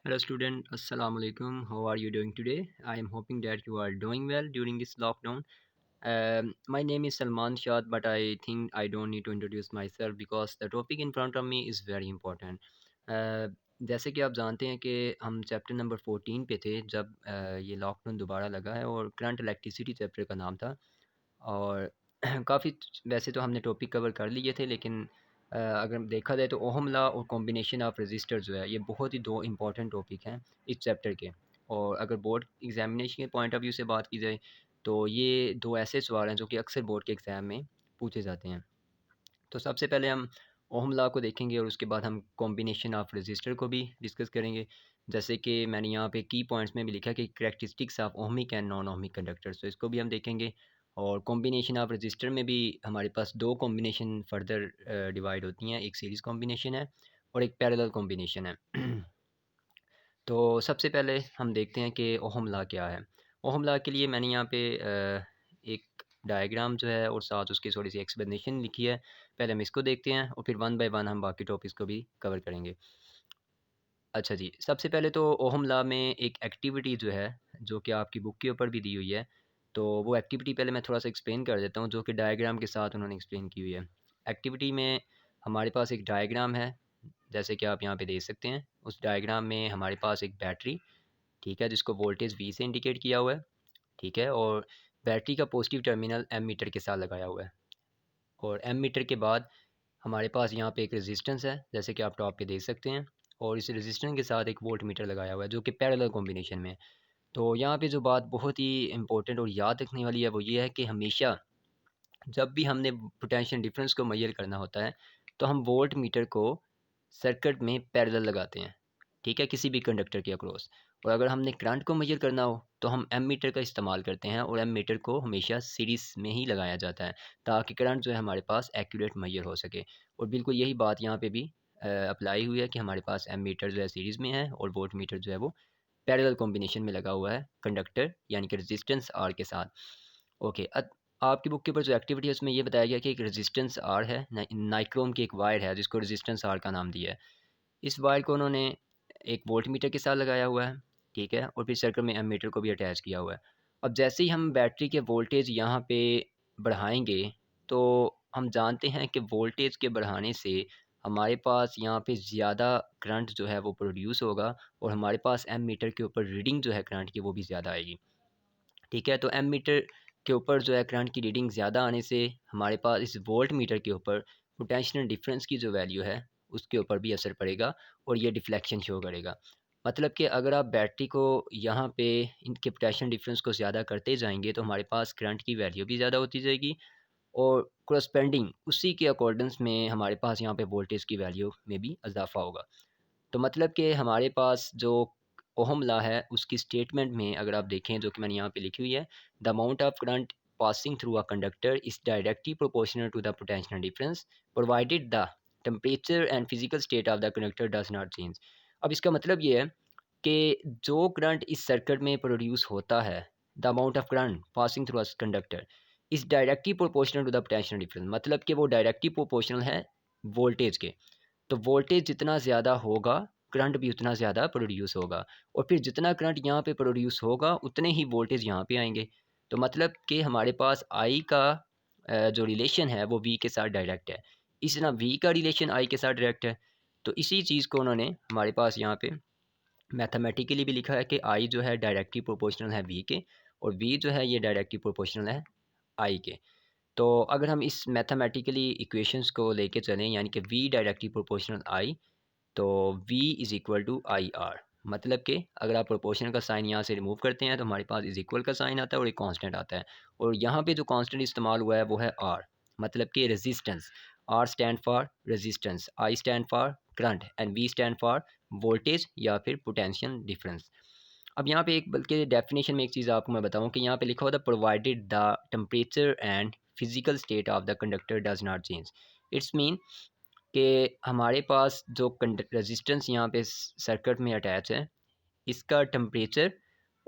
Hello student, Assalamu alaikum. How are you doing today? I am hoping that you are doing well during this lockdown. My name is Salman Shad, but I think I don't need to introduce myself because the topic in front of me is very important. Uh, जैसे कि आप जानते हैं कि हम chapter number 14 पे थे जब ये लॉकडाउन दोबारा लगा है और करंट इलेक्ट्रिसिटी चैप्टर का नाम था। और काफ़ी वैसे तो हमने टॉपिक कवर कर लिए थे, लेकिन अगर देखा जाए तो ओहम लॉ और कॉम्बिनेशन ऑफ रजिस्टर जो है ये बहुत ही दो इम्पॉर्टेंट टॉपिक हैं इस चैप्टर के। और अगर बोर्ड एग्जामिनेशन के पॉइंट ऑफ व्यू से बात की जाए तो ये दो ऐसे सवाल हैं जो कि अक्सर बोर्ड के एग्ज़ाम में पूछे जाते हैं। तो सबसे पहले हम ओहम लॉ को देखेंगे और उसके बाद हम कॉम्बिनेशन ऑफ रजिस्टर को भी डिस्कस करेंगे। जैसे कि मैंने यहाँ पे की पॉइंट्स में भी लिखा है कि characteristics of ohmic and non ohmic conductors, तो इसको भी हम देखेंगे। और कॉम्बिनेशन ऑफ रजिस्टर में भी हमारे पास दो कॉम्बिनेशन फर्दर डिवाइड होती हैं, एक सीरीज़ कॉम्बिनेशन है और एक पैरेलल कॉम्बिनेशन है। तो सबसे पहले हम देखते हैं कि ओहम लॉ क्या है। ओहम लॉ के लिए मैंने यहाँ पे एक डायग्राम जो है और साथ उसकी थोड़ी सी एक्सप्लेनेशन लिखी है। पहले हम इसको देखते हैं और फिर वन बाय वन हम बाकी टॉपिक्स को भी कवर करेंगे। अच्छा जी, सबसे पहले तो ओहम लॉ में एक एक्टिविटी जो है, जो कि आपकी बुक के ऊपर भी दी हुई है, तो वो एक्टिविटी पहले मैं थोड़ा सा एक्सप्लेन कर देता हूँ, जो कि डायग्राम के साथ उन्होंने एक्सप्लेन की हुई है। एक्टिविटी में हमारे पास एक डायग्राम है, जैसे कि आप यहाँ पे देख सकते हैं। उस डायग्राम में हमारे पास एक बैटरी, ठीक है, जिसको वोल्टेज वी से इंडिकेट किया हुआ है, ठीक है। और बैटरी का पॉजिटिव टर्मिनल एम मीटर के साथ लगाया हुआ है। और एम मीटर के बाद हमारे पास यहाँ पे एक रेजिस्टेंस है, जैसे कि आप टॉप पे देख सकते हैं। और इस रेजिस्टेंस के साथ एक वोल्ट मीटर लगाया हुआ है, जो कि पैरेलल कॉम्बिनेशन में है। तो यहाँ पे जो बात बहुत ही इंपॉर्टेंट और याद रखने वाली है वो ये है कि हमेशा जब भी हमने पोटेंशियल डिफरेंस को मेजर करना होता है, तो हम वोल्ट मीटर को सर्किट में पैरेलल लगाते हैं, ठीक है, किसी भी कंडक्टर के अक्रॉस। और अगर हमने करंट को मेजर करना हो तो हम एम मीटर का इस्तेमाल करते हैं, और एम मीटर को हमेशा सीरीज़ में ही लगाया जाता है, ताकि करंट जो है हमारे पास एक्यूरेट मेजर हो सके। और बिल्कुल यही बात यहाँ पे भी अप्लाई हुई है कि हमारे पास एम मीटर जो है सीरीज़ में है और वोल्ट मीटर जो है वो पैरेलल कॉम्बिनेशन में लगा हुआ है कंडक्टर यानी कि रेजिस्टेंस आर के साथ। ओके, आपकी बुक के ऊपर जो एक्टिविटी है उसमें ये बताया गया कि एक रेजिस्टेंस आर है, नाइक्रोम की एक वायर है जिसको रेजिस्टेंस आर का नाम दिया है। इस वायर को उन्होंने एक वोल्ट मीटर के साथ लगाया हुआ है, ठीक है, और फिर सर्किट में एमीटर को भी अटैच किया हुआ है। अब जैसे ही हम बैटरी के वोल्टेज यहाँ पे बढ़ाएंगे, तो हम जानते हैं कि वोल्टेज के बढ़ाने से हमारे पास यहाँ पे ज़्यादा करंट जो है वो प्रोड्यूस होगा, और हमारे पास एम मीटर के ऊपर रीडिंग जो है करंट की वो भी ज़्यादा आएगी, ठीक है। तो एम मीटर के ऊपर जो है करंट की रीडिंग ज़्यादा आने से हमारे पास इस वोल्ट मीटर के ऊपर पोटेंशियल डिफरेंस की जो वैल्यू है उसके ऊपर भी असर पड़ेगा, और ये डिफ्लेक्शन शो करेगा। मतलब कि अगर आप बैटरी को यहाँ पे इनके पोटेंशियल डिफरेंस को ज़्यादा करते जाएंगे तो हमारे पास करंट की वैल्यू भी ज़्यादा होती जाएगी, और क्रॉसपेंडिंग उसी के अकॉर्डेंस में हमारे पास यहाँ पे वोल्टेज की वैल्यू में भी इजाफा होगा। तो मतलब कि हमारे पास जो ओहम लॉ है उसकी स्टेटमेंट में अगर आप देखें, जो कि मैंने यहाँ पे लिखी हुई है, the amount of current passing through a conductor is directly proportional to the potential difference provided the temperature and physical state of the conductor does not change. अब इसका मतलब ये है कि जो करंट इस सर्किट में प्रोड्यूस होता है, the amount of current passing through a conductor is directly proportional to the potential difference, मतलब कि वो डायरेक्टली प्रोपोर्शनल है वोल्टेज के। तो वोल्टेज जितना ज़्यादा होगा, करंट भी उतना ज़्यादा प्रोड्यूस होगा, और फिर जितना करंट यहाँ पे प्रोड्यूस होगा उतने ही वोल्टेज यहाँ पे आएंगे। तो मतलब कि हमारे पास आई का जो रिलेशन है वो वी के साथ डायरेक्ट है, इस तरह वी का रिलेशन आई के साथ डायरेक्ट है। तो इसी चीज़ को उन्होंने हमारे पास यहाँ पे मैथमेटिकली भी लिखा है कि आई जो है डायरेक्टली प्रोपोर्शनल है वी के, और वी जो है ये डायरेक्टली प्रोपोर्शनल है आई के। तो अगर हम इस मैथमेटिकली इक्वेशंस को लेके चलें, यानी कि वी डायरेक्टली प्रोपोर्शनल आई, तो V is equal to I R. मतलब कि अगर आप प्रोपोर्शनल का साइन यहाँ से रिमूव करते हैं तो हमारे पास इज़ इक्वल का साइन आता है और एक कांस्टेंट आता है। और यहाँ पे जो कांस्टेंट इस्तेमाल हुआ है वो है R, मतलब कि resistance. R stand for resistance, I stand for current and V stand for voltage या फिर पोटेंशियल डिफरेंस। अब यहाँ पे एक बल्कि डेफिनेशन में एक चीज़ आपको मैं बताऊँ कि यहाँ पे लिखा हुआ था provided the temperature and physical state of the conductor does not change. It's mean कि हमारे पास जो रेजिस्टेंस यहाँ पे सर्किट में अटैच है, इसका टेम्परेचर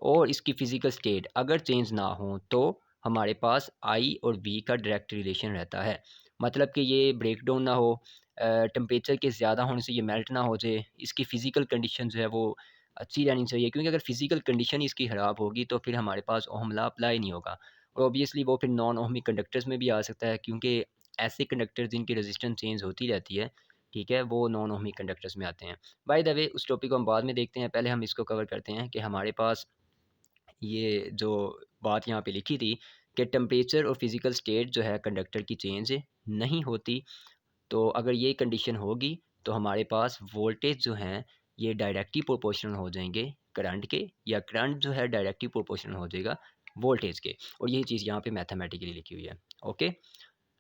और इसकी फ़िज़िकल स्टेट अगर चेंज ना हो तो हमारे पास आई और वी का डायरेक्ट रिलेशन रहता है। मतलब कि ये ब्रेक डाउन ना हो, टेम्परेचर के ज़्यादा होने से ये मेल्ट ना हो जाए, इसकी फ़िज़िकल कंडीशन जो है वो अच्छी रहनी चाहिए, क्योंकि अगर फिजिकल कंडीशन इसकी ख़राब होगी तो फिर हमारे पास ओहम लॉ अप्लाई नहीं होगा, और ऑब्वियसली वो फिर नॉन ओहमिक कंडक्टर्स में भी आ सकता है, क्योंकि ऐसे कंडक्टर्स जिनकी रेजिस्टेंस चेंज होती रहती है, ठीक है, वो नॉन ओहमिक कंडक्टर्स में आते हैं। बाय द वे उस टॉपिक को हम बाद में देखते हैं, पहले हम इसको कवर करते हैं कि हमारे पास ये जो बात यहाँ पे लिखी थी कि टेम्परेचर और फिजिकल स्टेट जो है कंडक्टर की चेंज नहीं होती। तो अगर ये कंडीशन होगी तो हमारे पास वोल्टेज जो हैं ये डायरेक्टली प्रोपोर्शनल हो जाएंगे करंट के, या करंट जो है डायरेक्टली प्रोपोर्शनल हो जाएगा वोल्टेज के, और यही चीज़ यहाँ पे मैथमेटिकली लिखी हुई है। ओके।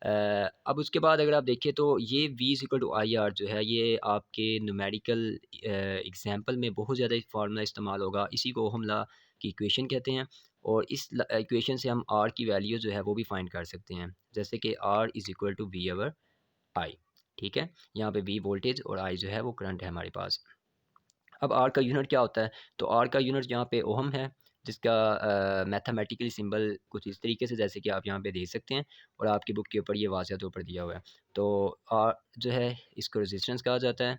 अब उसके बाद अगर आप देखिए तो ये V is equal to I R जो है ये आपके न्यूमेरिकल एग्जांपल में बहुत ज़्यादा फार्मूला इस्तेमाल होगा, इसी को ओहम लॉ की इक्वेशन कहते हैं, और इस इक्वेशन से हम R की वैल्यू जो है वो भी फाइंड कर सकते हैं, जैसे कि R is equal to V over I. ठीक है, यहाँ पे V वोल्टेज और I जो है वो करंट है हमारे पास। अब R का यूनिट क्या होता है, तो R का यूनिट यहाँ पे ओहम है, जिसका मैथमेटिकली सिंबल कुछ इस तरीके से जैसे कि आप यहाँ पे देख सकते हैं, और आपकी बुक के ऊपर ये वाज़ह तौर पर दिया हुआ है। तो R जो है इसको रेजिस्टेंस कहा जाता है,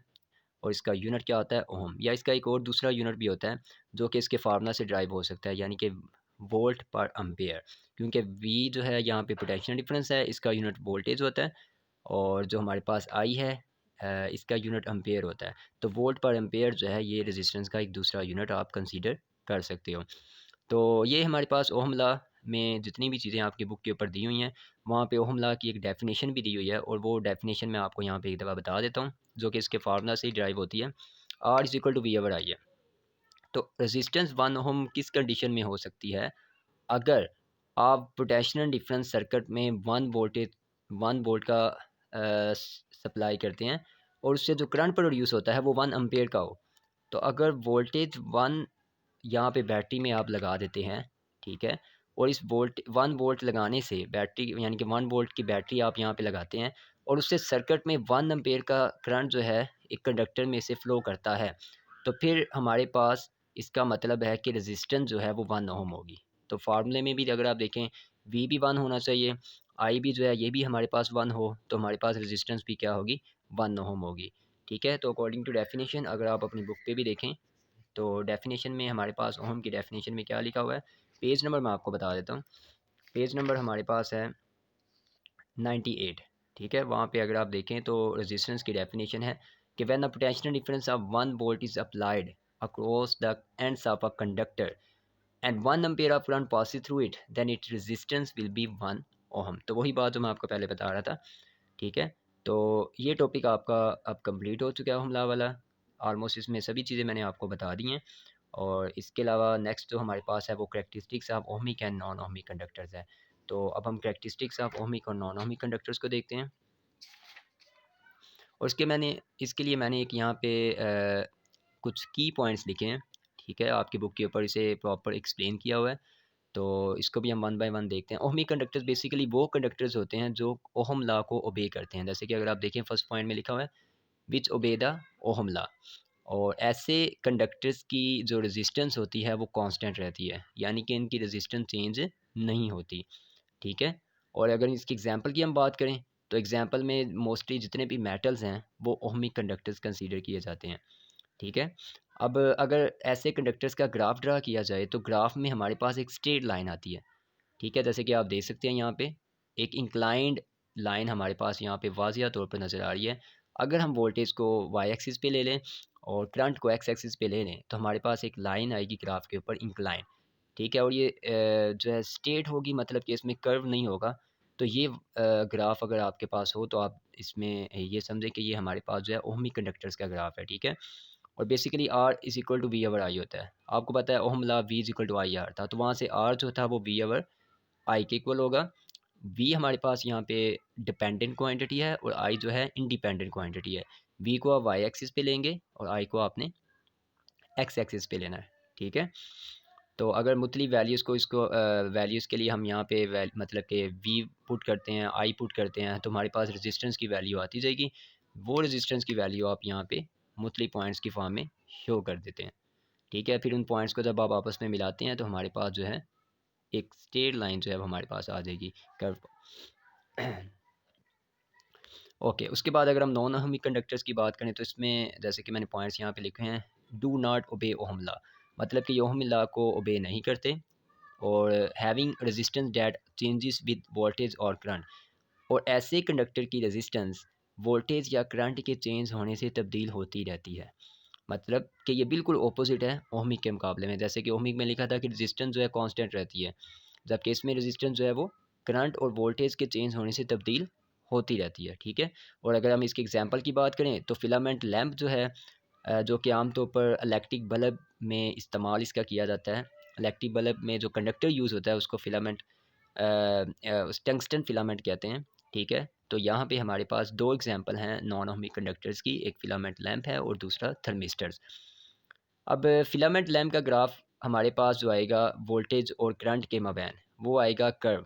और इसका यूनिट क्या होता है ओहम, या इसका एक और दूसरा यूनिट भी होता है जो कि इसके फार्मूला से ड्राइव हो सकता है, यानी कि वोल्ट पर एम्पेयर, क्योंकि V जो है यहाँ पे पोटेंशियल डिफरेंस है, इसका यूनिट वोल्टेज होता है, और जो हमारे पास आई है इसका यूनिट एम्पेयर होता है। तो वोल्ट पर एम्पेयर जो है ये रेजिस्टेंस का एक दूसरा यूनिट आप कंसीडर कर सकते हो। तो ये हमारे पास ओहम लॉ में जितनी भी चीज़ें आपकी बुक के ऊपर दी हुई हैं, वहाँ पे ओहम लॉ की एक डेफिनेशन भी दी हुई है, और वो डेफिनेशन मैं आपको यहाँ पे एक दफ़ा बता देता हूँ, जो कि इसके फार्मूला से ही ड्राइव होती है। R is equal to V over I है। तो रेजिस्टेंस 1 ओहम किस कंडीशन में हो सकती है, अगर आप पोटेंशियल डिफरेंस सर्किट में 1 वोल्ट का सप्लाई करते हैं, और उससे जो करंट प्रोड्यूस होता है वो 1 एम्पेयर का हो। तो अगर वोल्टेज 1 यहाँ पे बैटरी में आप लगा देते हैं, ठीक है, और इस 1 वोल्ट लगाने से बैटरी, यानी कि 1 वोल्ट की बैटरी आप यहाँ पे लगाते हैं, और उससे सर्किट में 1 एम्पेयर का करंट जो है एक कंडक्टर में से फ़्लो करता है, तो फिर हमारे पास इसका मतलब है कि रेजिस्टेंस जो है वो 1 ओम होगी। तो फार्मूले में भी अगर आप देखें V भी 1 होना चाहिए, I भी जो है ये भी हमारे पास 1 हो, तो हमारे पास रेजिस्टेंस भी क्या होगी, 1 ओम होगी। ठीक है, तो अकॉर्डिंग टू डेफिनेशन अगर आप अपनी बुक पे भी देखें तो डेफिनेशन में हमारे पास ओम की डेफिनेशन में क्या लिखा हुआ है, पेज नंबर मैं आपको बता देता हूँ। पेज नंबर हमारे पास है 98। ठीक है, वहाँ पे अगर आप देखें तो रेजिस्टेंस की डेफिनेशन है कि when the potential difference of 1 volt is applied across the ends of a conductor and 1 ampere of current passing through it, then it resistance will be 1 ohm. तो वही बात जो मैं आपको पहले बता रहा था। ठीक है, तो ये टॉपिक आपका अब कंप्लीट हो चुका है हमला वाला, ऑलमोस्ट इसमें सभी चीज़ें मैंने आपको बता दी हैं, और इसके अलावा नेक्स्ट जो हमारे पास है वो characteristics of ohmic and non ohmic conductors है। तो अब हम करैक्टरिस्टिक्स ऑफ ओहमिक और नॉन ओहमिक कंडक्टर्स को देखते हैं, और इसके लिए मैंने एक यहाँ पे कुछ की पॉइंट्स लिखे हैं। ठीक है, आपकी बुक के ऊपर इसे प्रॉपर एक्सप्लेन किया हुआ है, तो इसको भी हम वन बाय वन देखते हैं। ओहमिक कंडक्टर्स बेसिकली वो कंडक्टर्स होते हैं जो ओहम लॉ को ओबे करते हैं, जैसे कि अगर आप देखें फर्स्ट पॉइंट में लिखा हुआ है विच ओबे द ओहम लॉ, और ऐसे कंडक्टर्स की जो रेजिस्टेंस होती है वो कांस्टेंट रहती है, यानी कि इनकी रेजिस्टेंस चेंज नहीं होती। ठीक है, और अगर इसकी एग्जांपल की हम बात करें तो एग्जांपल में मोस्टली जितने भी मेटल्स हैं वो ओहमिक कंडक्टर्स कंसीडर किए जाते हैं। ठीक है, अब अगर ऐसे कंडक्टर्स का ग्राफ ड्रा किया जाए तो ग्राफ में हमारे पास एक स्ट्रेट लाइन आती है। ठीक है, जैसे कि आप देख सकते हैं यहाँ पे एक इंक्लाइंड लाइन हमारे पास यहाँ पे वाज़िया तौर पर नज़र आ रही है। अगर हम वोल्टेज को वाई एक्सिस पे ले लें और करंट को एक्स एक्सिस पे ले लें तो हमारे पास एक लाइन आएगी ग्राफ के ऊपर इंक्लाइन। ठीक है, और ये जो है स्ट्रेट होगी, मतलब कि इसमें कर्व नहीं होगा। तो ये ग्राफ अगर आपके पास हो तो आप इसमें ये समझें कि ये हमारे पास जो है ओहमिक कंडक्टर्स का ग्राफ है। ठीक है, और basically R is equal to V over I होता है। आपको पता है ohm law V is equal to I R था, तो वहाँ से आर जो था वो वी ओवर आई के इक्वल होगा। वी हमारे पास यहाँ पे डिपेंडेंट क्वांटिटी है और आई जो है इंडिपेंडेंट क्वांटिटी है। वी को आप वाई एक्सिस पे लेंगे और आई को आपने एक्स एक्सिस पे लेना है। ठीक है, तो अगर मुतली वैल्यूज़ को इसको वैल्यूज़ के लिए हम यहाँ पे मतलब कि वी पुट करते हैं, आई पुट करते हैं, तो हमारे पास रेजिस्टेंस की वैल्यू आती जाएगी। वो रेजिस्टेंस की वैल्यू आप यहाँ पे मुतली पॉइंट्स की फॉर्म में शो कर देते हैं। ठीक है, फिर उन पॉइंट्स को जब आप आपस में मिलाते हैं तो हमारे पास जो है एक स्ट्रेट लाइन जो है वो हमारे पास आ जाएगी कर्व। ओके, उसके बाद अगर हम नॉन अहमिक कंडक्टर्स की बात करें तो इसमें जैसे कि मैंने पॉइंट्स यहाँ पे लिखे हैं do not obey ohm law, मतलब कि ये ओहम लॉ को ओबे नहीं करते। और having resistance that changes with voltage और करंट, और ऐसे कंडक्टर की रेजिस्टेंस वोल्टेज या करंट के चेंज होने से तब्दील होती रहती है। मतलब कि ये बिल्कुल ऑपोजिट है ओहमिक के मुकाबले में। जैसे कि ओहमिक में लिखा था कि रेजिस्टेंस जो है कांस्टेंट रहती है, जबकि इसमें रेजिस्टेंस जो है वो करंट और वोल्टेज के चेंज होने से तब्दील होती रहती है। ठीक है। और अगर हम इसके एग्जांपल की बात करें तो फिलामेंट लैंप जो है, जो कि आमतौर पर इलेक्ट्रिक बल्ब में इस्तेमाल इसका किया जाता है। इलेक्ट्रिक बल्ब में जो कंडक्टर यूज़ होता है उसको फिलामेंट टंगस्टन फिलामेंट कहते हैं। ठीक है। तो यहाँ पे हमारे पास दो एग्जांपल हैं नॉन ओहमिक कंडक्टर्स की, एक फिलामेंट लैंप है और दूसरा थर्मिस्टर्स। अब फिलामेंट लैंप का ग्राफ हमारे पास जो आएगा वोल्टेज और करंट के माबैन, वो आएगा कर्व।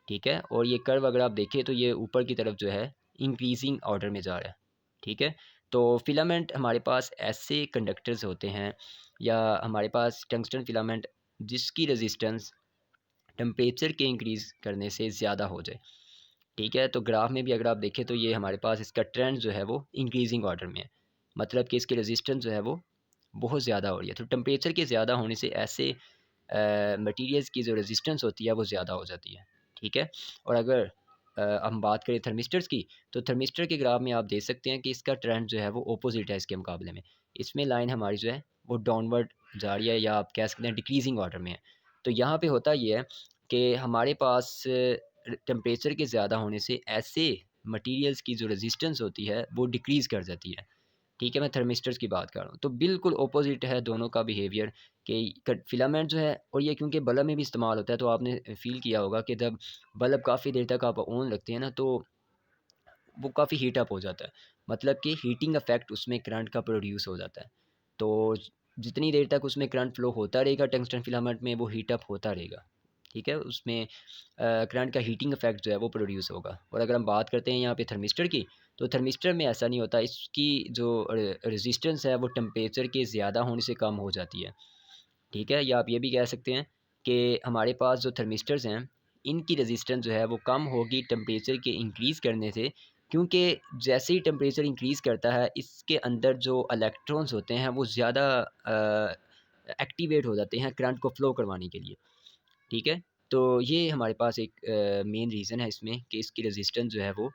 ठीक है। और ये कर्व अगर आप देखें तो ये ऊपर की तरफ जो है इंक्रीजिंग ऑर्डर में जा रहा है। ठीक है। तो फिलामेंट हमारे पास ऐसे कंडक्टर्स होते हैं, या हमारे पास टंगस्टन फिलामेंट जिसकी रेजिस्टेंस टेम्परेचर के इंक्रीज़ करने से ज़्यादा हो जाए। ठीक है। तो ग्राफ में भी अगर आप देखें तो ये हमारे पास इसका ट्रेंड जो है वो इंक्रीजिंग ऑर्डर में है, मतलब कि इसकी रेजिस्टेंस जो है वो बहुत ज़्यादा हो रही है। तो टेम्परेचर के ज़्यादा होने से ऐसे मटेरियल्स की जो रेजिस्टेंस होती है वो ज़्यादा हो जाती है। ठीक है। और अगर हम बात करें थर्मिस्टर्स की, तो थर्मिस्टर के ग्राफ में आप देख सकते हैं कि इसका ट्रेंड जो है वो ऑपोजिट है इसके मुकाबले में। इसमें लाइन हमारी जो है वो डाउनवर्ड जा रही है, या आप कह सकते हैं डिक्रीजिंग ऑर्डर में है। तो यहाँ पे होता ये है कि हमारे पास टेम्परेचर के ज़्यादा होने से ऐसे मटेरियल्स की जो रेजिस्टेंस होती है वो डिक्रीज़ कर जाती है। ठीक है, मैं थर्मिस्टर्स की बात कर रहा हूँ। तो बिल्कुल ऑपोज़िट है दोनों का बिहेवियर, कि फिलामेंट जो है, और ये क्योंकि बल्ब में भी इस्तेमाल होता है, तो आपने फ़ील किया होगा कि जब बल्ब काफ़ी देर तक आप ऑन रखते हैं ना, तो वो काफ़ी हीट अप हो जाता है। मतलब कि हीटिंग इफ़ेक्ट उसमें करंट का प्रोड्यूस हो जाता है। तो जितनी देर तक उसमें करंट फ्लो होता रहेगा टंगस्टन फिलामेंट में, वो हीट अप होता रहेगा। ठीक है? उसमें करंट का हीटिंग इफ़ेक्ट जो है वो प्रोड्यूस होगा। और अगर हम बात करते हैं यहाँ पे थर्मिस्टर की, तो थर्मिस्टर में ऐसा नहीं होता। इसकी जो रेज़िस्टेंस है वो टेम्परेचर के ज़्यादा होने से कम हो जाती है। ठीक है? या आप ये भी कह सकते हैं कि हमारे पास जो थर्मिस्टर्स हैं, इनकी रेज़िस्टेंस जो है वो कम होगी टेम्परेचर के इंक्रीज़ करने से, क्योंकि जैसे ही टेम्परेचर इंक्रीज़ करता है, इसके अंदर जो इलेक्ट्रॉन्स होते हैं वो ज़्यादा एक्टिवेट हो जाते हैं करंट को फ़्लो करवाने के लिए। ठीक है? तो ये हमारे पास एक मेन रीज़न है इसमें, कि इसकी रेज़िस्टेंस जो है वो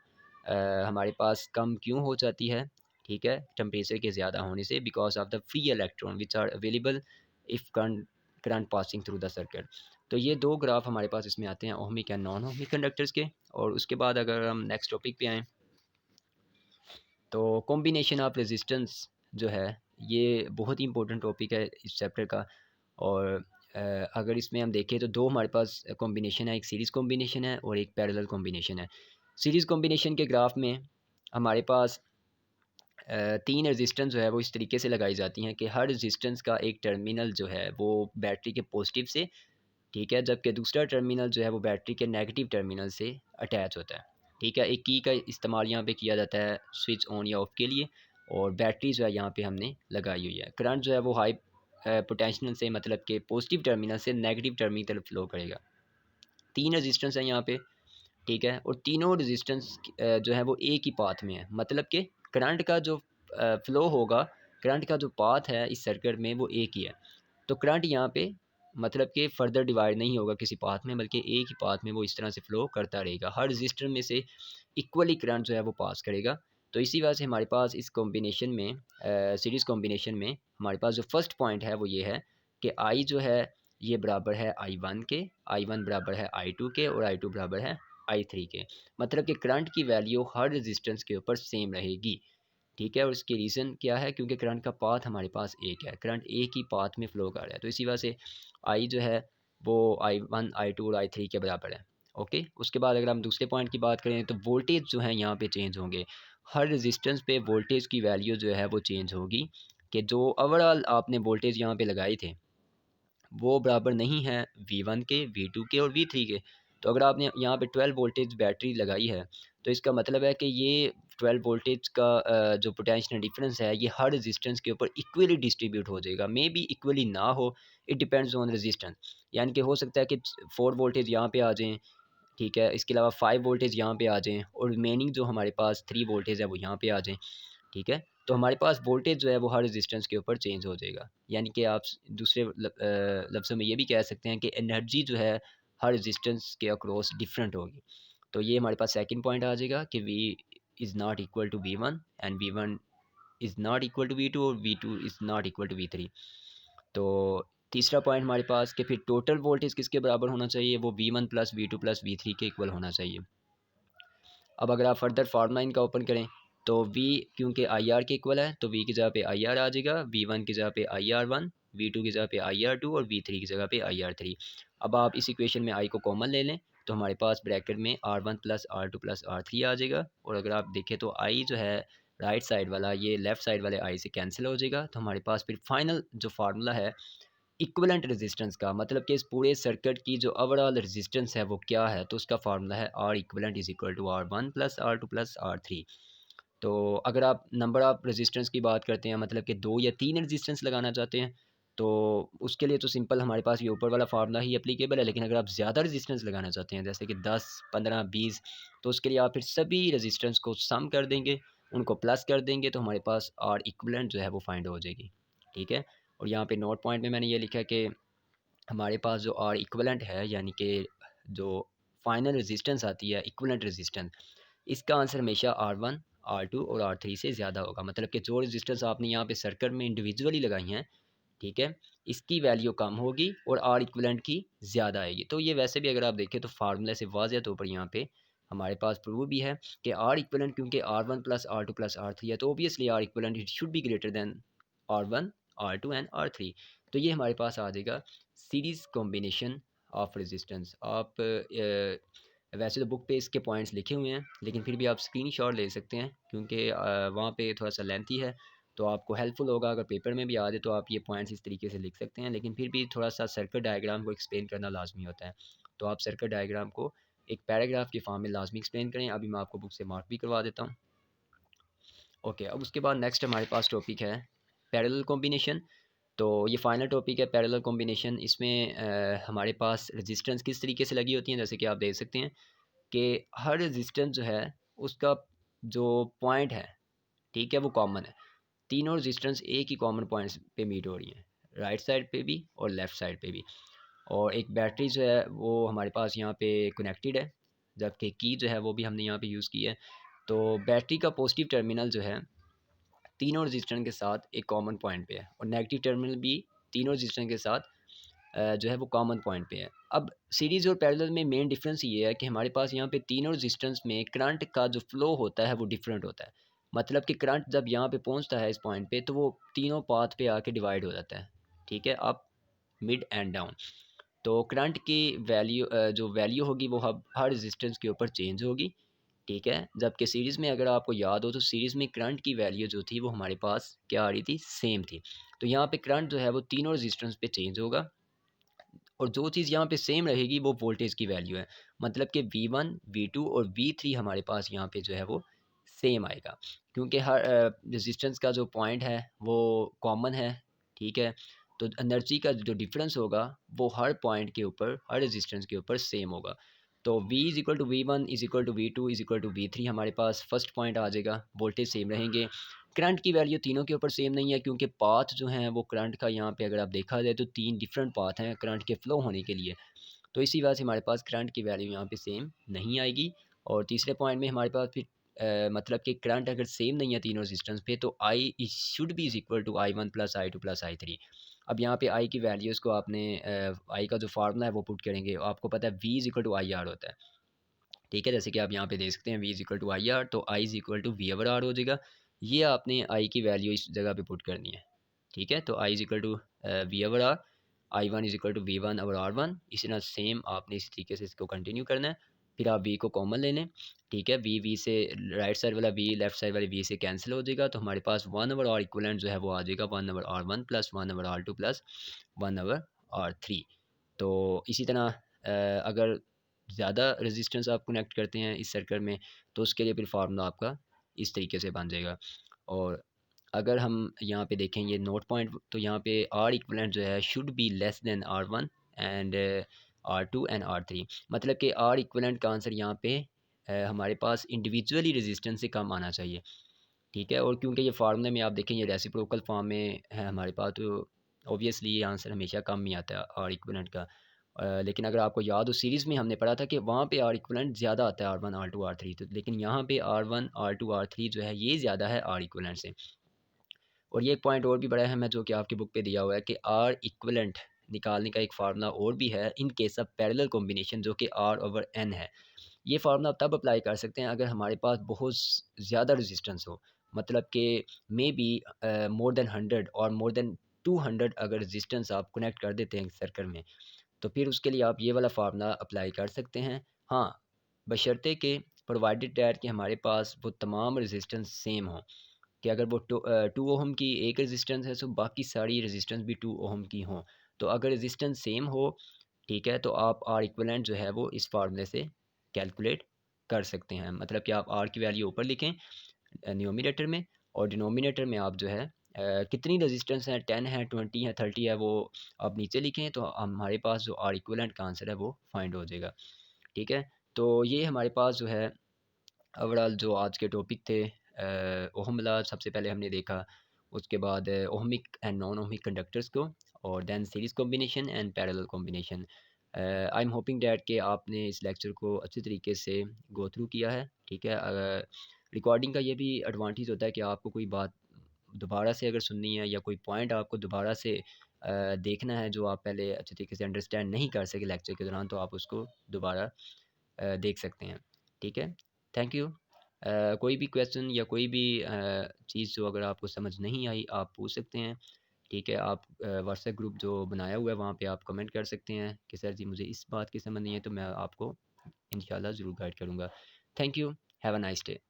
हमारे पास कम क्यों हो जाती है। ठीक है? टेम्परेचर के ज़्यादा होने से, because of the free electron which are available if current passing through the circuit. तो ये 2 ग्राफ हमारे पास इसमें आते हैं ohmic and non ohmic conductors के। और उसके बाद अगर हम नेक्स्ट टॉपिक पे आएँ, तो कॉम्बिनेशन ऑफ रेजिस्टेंस जो है, ये बहुत ही इंपॉर्टेंट टॉपिक है इस चैप्टर का। और अ, अगर इसमें हम देखें तो 2 हमारे पास कॉम्बिनेशन है, एक सीरीज़ कॉम्बिनेशन है और एक पैरेलल कॉम्बिनेशन है। सीरीज़ कॉम्बिनेशन के ग्राफ में हमारे पास 3 रेजिस्टेंस जो है वो इस तरीके से लगाई जाती हैं कि हर रेजिस्टेंस का एक टर्मिनल जो है वो बैटरी के पॉजिटिव से, ठीक है, जबकि दूसरा टर्मिनल जो है वो बैटरी के नेगेटिव टर्मिनल से अटैच होता है। ठीक है, एक की का इस्तेमाल यहाँ पे किया जाता है स्विच ऑन या ऑफ के लिए, और बैटरी जो है यहाँ पे हमने लगाई हुई है। करंट जो है वो हाई पोटेंशियल से, मतलब कि पॉजिटिव टर्मिनल से नेगेटिव टर्मिनल तरफ फ्लो करेगा। 3 रेजिस्टेंस है यहाँ पे। ठीक है, और तीनों रेजिस्टेंस जो है वो एक ही पाथ में है, मतलब कि करंट का जो फ्लो होगा, करंट का जो पाथ है इस सर्किट में वो एक ही है। तो करंट यहाँ पे मतलब कि फर्दर डिवाइड नहीं होगा किसी पाथ में, बल्कि एक ही पाथ में वो इस तरह से फ्लो करता रहेगा। हर रजिस्टर में से इक्वली करंट जो है वो पास करेगा। तो इसी वजह से हमारे पास इस कॉम्बिनेशन में, सीरीज़ कॉम्बिनेशन में, हमारे पास जो फर्स्ट पॉइंट है वो ये है कि आई जो है ये बराबर है आई वन के, आई वन बराबर है आई टू के, और आई टू बराबर है आई थ्री के। मतलब कि करंट की वैल्यू हर रेजिस्टेंस के ऊपर सेम रहेगी। ठीक है, और इसकी रीज़न क्या है, क्योंकि करंट का पाथ हमारे पास एक है, करंट एक ही पाथ में फ़्लो कर रहा है। तो इसी वजह से आई जो है वो आई वन आई टू और आई थ्री के बराबर है। ओके, उसके बाद अगर हम दूसरे पॉइंट की बात करें तो वोल्टेज जो है यहाँ पे चेंज होंगे। हर रेजिस्टेंस पे वोल्टेज की वैल्यू जो है वो चेंज होगी, कि जो ओवरऑल आपने वोल्टेज यहाँ पे लगाए थे वो बराबर नहीं है V1 के, V2 के और V3 के। तो अगर आपने यहाँ पे 12 वोल्टेज बैटरी लगाई है, तो इसका मतलब है कि ये 12 वोल्टेज का जो पोटेंशियल डिफरेंस है, ये हर रेजिस्टेंस के ऊपर इक्वली डिस्ट्रीब्यूट हो जाएगा। मे बी इक्वली ना हो, इट डिपेंड्स ऑन रेजिस्टेंस। यानी कि हो सकता है कि 4 वोल्टेज यहाँ पे आ जाएँ, ठीक है, इसके अलावा 5 वोल्टेज यहाँ पे आ जाएँ, और रिमेनिंग जो हमारे पास 3 वोल्टेज है वो यहाँ पे आ जाएँ। ठीक है? तो हमारे पास वोल्टेज जो है वो हर रेजिस्टेंस के ऊपर चेंज हो जाएगा। यानी कि आप दूसरे लफ्ज़ों में ये भी कह सकते हैं कि एनर्जी जो है हर रेजिस्टेंस के अक्रॉस डिफरेंट होगी। तो ये हमारे पास सेकंड पॉइंट आ जाएगा कि V is not equal to V one and V one is not equal to V two और V two is not equal to V three. तो तीसरा पॉइंट हमारे पास कि फिर टोटल वोल्टेज किसके बराबर होना चाहिए, वो V one plus V two plus V three के इक्वल होना चाहिए। अब अगर आप फर्दर फार्मूला इनका ओपन करें तो V क्योंकि आई आर के इक्वल है तो V की जगह पे आई आर आ जाएगा, V1 की जगह पे आई आर वन, V2 की जगह पे आई आर टू और V3 की जगह पे आई आर थ्री। अब आप इस इक्वेशन में I को कॉमन ले लें तो हमारे पास ब्रैकेट में R one plus R two plus R three आ जाएगा। और अगर आप देखें तो I जो है राइट साइड वाला ये लेफ़्ट साइड वाले I से कैंसिल हो जाएगा। तो हमारे पास फिर फाइनल जो फार्मूला है इक्विवेलेंट रेजिस्टेंस का, मतलब कि इस पूरे सर्किट की जो ओवरऑल रेजिस्टेंस है वो क्या है, तो उसका फार्मूला है R equivalent is equal to R one plus R two plus R three. तो अगर आप नंबर ऑफ़ रेजिस्टेंस की बात करते हैं, मतलब कि 2 या 3 रेजिस्टेंस लगाना चाहते हैं, तो उसके लिए तो सिंपल हमारे पास ये ऊपर वाला फार्मूला ही एप्लीकेबल है। लेकिन अगर आप ज़्यादा रेजिस्टेंस लगाना चाहते हैं जैसे कि 10, 15, 20, तो उसके लिए आप फिर सभी रेजिस्टेंस को सम कर देंगे, उनको प्लस कर देंगे, तो हमारे पास आर इक्विवेलेंट जो है वो फाइंड हो जाएगी। ठीक है? और यहाँ पे नोट पॉइंट में मैंने ये लिखा है कि हमारे पास जो आर इक्विवेलेंट है यानी कि जो फाइनल रेजिस्टेंस आती है इक्विवेलेंट रेजिस्टेंस, इसका आंसर हमेशा आर वन, आर टू और आर थ्री से ज़्यादा होगा। मतलब कि जो रेजिस्टेंस आपने यहाँ पे सर्किट में इंडिविजुअली लगाई हैं, ठीक है, इसकी वैल्यू कम होगी और आर इक्विवेलेंट की ज़्यादा आएगी। तो ये वैसे भी अगर आप देखें तो फार्मूले से वाज़ेह तौर पर यहाँ पे हमारे पास प्रूव भी है कि आर इक्विवेलेंट क्योंकि R one plus R two plus R three है, तो obviously R equivalent it should be greater than R one, R two and R three. तो ये हमारे पास आ जाएगा सीरीज़ कॉम्बिनेशन ऑफ रेजिस्टेंस। आप वैसे तो बुक पे इसके पॉइंट्स लिखे हुए हैं, लेकिन फिर भी आप स्क्रीनशॉट ले सकते हैं क्योंकि वहाँ पे थोड़ा सा लेंथी है, तो आपको हेल्पफुल होगा। अगर पेपर में भी आ जाए तो आप ये पॉइंट्स इस तरीके से लिख सकते हैं, लेकिन फिर भी थोड़ा सा सर्किट डायग्राम को एक्सप्लेन करना लाजमी होता है। तो आप सर्किट डायग्राम को एक पैराग्राफ के फॉर्म में लाजमी एक्सप्लेन करें। अभी मैं आपको बुक से मार्क भी करवा देता हूँ। ओके, अब उसके बाद नेक्स्ट हमारे पास टॉपिक है पैरेलल कॉम्बिनेशन। तो ये फाइनल टॉपिक है पैरेलल कॉम्बिनेशन। इसमें हमारे पास रेजिस्टेंस किस तरीके से लगी होती हैं, जैसे कि आप देख सकते हैं कि हर रेजिस्टेंस जो है उसका जो पॉइंट है, ठीक है, वो कॉमन है। तीनों रेजिस्टेंस एक ही कॉमन पॉइंट्स पे मीट हो रही हैं, राइट साइड पे भी और लेफ़्ट साइड पे भी। और एक बैटरी जो है वो हमारे पास यहाँ पे कनेक्टेड है, जबकि की जो है वो भी हमने यहाँ पे यूज़ की है। तो बैटरी का पॉजिटिव टर्मिनल जो है तीनों रेजिस्टेंस के साथ एक कॉमन पॉइंट पे है और नेगेटिव टर्मिनल भी तीनों रेजिस्टेंस के साथ जो है वो कॉमन पॉइंट पे है। अब सीरीज़ और पैरेलल में मेन डिफरेंस ये है कि हमारे पास यहाँ पे तीनों रेजिस्टेंस में करंट का जो फ्लो होता है वो डिफरेंट होता है। मतलब कि करंट जब यहाँ पे पहुँचता है इस पॉइंट पे तो वो तीनों पाथ पे आके डिवाइड हो जाता है। ठीक है, अप, मिड एंड डाउन। तो करंट की वैल्यू जो वैल्यू होगी वो हर रेजिस्टेंस के ऊपर चेंज होगी। ठीक है, जबकि सीरीज़ में अगर आपको याद हो तो सीरीज़ में करंट की वैल्यू जो थी वो हमारे पास क्या आ रही थी, सेम थी। तो यहाँ पे करंट जो है वो तीनों रेजिस्टेंस पे चेंज होगा और जो चीज़ यहाँ पे सेम रहेगी वो वोल्टेज की वैल्यू है। मतलब कि V1, V2 और V3 हमारे पास यहाँ पे जो है वो सेम आएगा क्योंकि हर रेजिस्टेंस का जो पॉइंट है वो कॉमन है। ठीक है, तो एनर्जी का जो डिफरेंस होगा वो हर पॉइंट के ऊपर, हर रेजिस्टेंस के ऊपर सेम होगा। तो V is equal to V1 is equal to V2 is equal to V3 हमारे पास फर्स्ट पॉइंट आ जाएगा। वोल्टेज सेम रहेंगे। करंट की वैल्यू तीनों के ऊपर सेम नहीं है क्योंकि पाथ जो हैं वो करंट का यहाँ पे अगर आप देखा जाए तो 3 डिफरेंट पाथ हैं करंट के फ्लो होने के लिए। तो इसी वजह से हमारे पास करंट की वैल्यू यहाँ पे सेम नहीं आएगी। और तीसरे पॉइंट में हमारे पास फिर मतलब कि करंट अगर सेम नहीं है तीनों रेजिस्टेंस पे तो I is should be is equal to I one plus I two plus I three. अब यहाँ पे आई की वैल्यूज़ को आपने आई का जो फार्मूला है वो पुट करेंगे। आपको पता है V is equal to I R होता है। ठीक है, जैसे कि आप यहाँ पे देख सकते हैं V is equal to I R, तो I is equal to V over R हो जाएगा। ये आपने आई की वैल्यू इस जगह पे पुट करनी है। ठीक है, तो I is equal to V over R, I one is equal to V one over R one. इसी तरह सेम आपने इसी तरीके से इसको कंटिन्यू करना है। फिर आप वी को कॉमन ले लें। ठीक है, वी से राइट साइड वाला वी लेफ्ट साइड वाले वी से कैंसिल हो जाएगा, तो हमारे पास वन ओवर आर इक्वलेंट जो है वो आ जाएगा one over R one plus one over R two plus one over R three. तो इसी तरह अगर ज़्यादा रेजिस्टेंस आप कनेक्ट करते हैं इस सर्किट में तो उसके लिए फिर फार्मूला आपका इस तरीके से बन जाएगा। और अगर हम यहाँ पे देखें ये नोट पॉइंट, तो यहाँ पे आर इक्वलेंट जो है should be less than R one and R two and R three. मतलब कि आर इक्वलेंट का आंसर यहाँ पे हमारे पास इंडिविजुअली रेजिस्टेंस से कम आना चाहिए। ठीक है। और क्योंकि ये फार्मूले में आप देखें ये रेसिप्रोकल फॉर्म में है हमारे पास, तो ऑब्वियसली ये आंसर हमेशा कम ही आता है आर इक्विवेलेंट का। लेकिन अगर आपको याद हो सीरीज़ में हमने पढ़ा था कि वहाँ पे आर इक्विवेलेंट ज़्यादा आता है R1 R2 R3, तो लेकिन यहाँ पे R1 R2 R3 जो है ये ज़्यादा है आर इक्विवेलेंट से। और ये एक पॉइंट और भी बड़ा है, मैं जो कि आपकी बुक पे दिया हुआ है कि आर इक्विवेलेंट निकालने का एक फार्मूला और भी है in case of parallel combination, जो कि R/N है। ये फार्मूला आप तब अप्लाई कर सकते हैं अगर हमारे पास बहुत ज़्यादा रेजिस्टेंस हो, मतलब कि मे बी मोर देन 100 और मोर देन 200 अगर रेजिस्टेंस आप कनेक्ट कर देते हैं सर्किट में, तो फिर उसके लिए आप ये वाला फार्मूला अप्लाई कर सकते हैं। हाँ, बशर्ते कि प्रोवाइडेड दैट कि हमारे पास वो तमाम रेजिस्टेंस सेम हो, कि अगर वो 2 ओहम की एक रेजिस्टेंस है तो बाकी सारी रेजिस्टेंस भी 2 ओहम की हों। तो अगर रेजिस्टेंस सेम हो, ठीक है, तो आप आर इक्विवेलेंट जो है वो इस फार्मूले से कैलकुलेट कर सकते हैं। मतलब कि आप आर की वैल्यू ऊपर लिखें न्यूमरेटर में, और डिनोमिनेटर में आप जो है कितनी रेजिस्टेंस है, 10 है, 20 है, 30 है, वो आप नीचे लिखें, तो हमारे पास जो आर इक्विवेलेंट का आंसर है वो फाइंड हो जाएगा। ठीक है। तो ये हमारे पास जो है ओवरऑल जो आज के टॉपिक थे, ओहम लॉ सबसे पहले हमने देखा, उसके बाद ohmic and non ohmic conductors को, और then series combination and parallel combination. I am hoping that कि आपने इस लेक्चर को अच्छे तरीके से गो थ्रू किया है। ठीक है। रिकॉर्डिंग का ये भी एडवांटेज होता है कि आपको कोई बात दोबारा से अगर सुननी है, या कोई पॉइंट आपको दोबारा से देखना है जो आप पहले अच्छे तरीके से अंडरस्टैंड नहीं कर सके लेक्चर के दौरान, तो आप उसको दोबारा देख सकते हैं। ठीक है। Thank you. कोई भी क्वेश्चन या कोई भी चीज़ जो अगर आपको समझ नहीं आई, आप पूछ सकते हैं। ठीक है। आप व्हाट्सएप ग्रुप जो बनाया हुआ है वहाँ पे आप कमेंट कर सकते हैं कि सर जी मुझे इस बात की समझ नहीं है, तो मैं आपको इंशाल्लाह ज़रूर गाइड करूँगा। Thank you. Have a nice day.